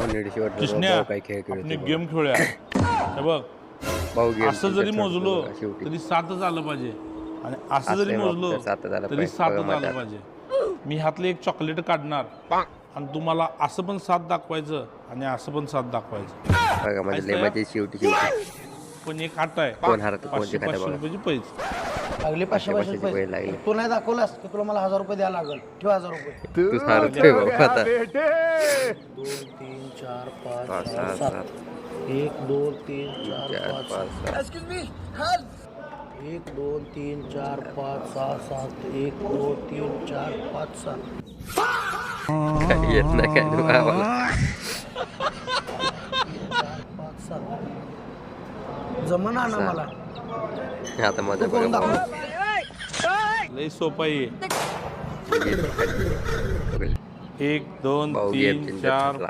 कृष्ण्या आपण गेम खेळूया हे बघ असं जरी मोजलो तरी 7च आलं पाहिजे आणि असं जरी मोजलो तरी 7च आलं पाहिजे मी ह्यातलं एक चॉकलेट काढणार आणि तुम्हाला असं पण 7 दाखवायचं आणि असं पण 7 दाखवायचं शेवटी पण एक आठ आहे कोण हरत 500 रुपयाची पैसे लागले 500 पैसे तू नाही दाखवलास की तुला मला 1000 रुपये द्यायला लागल ठेव 1000 रुपये तू हरतोय बाबा आता 2 3 4 5 6 7 1 2 3 4 5 एक्सक्यूज मी हेल्प 1 2 3 4 5 6 7 1 2 3 4 5 6 येत नाही काय तू आम्हाला 5 7 जमना ना मला आता माझं कोण बघा दाखव लय सोपं आहे 1 2 भाऊ 3 गेम 4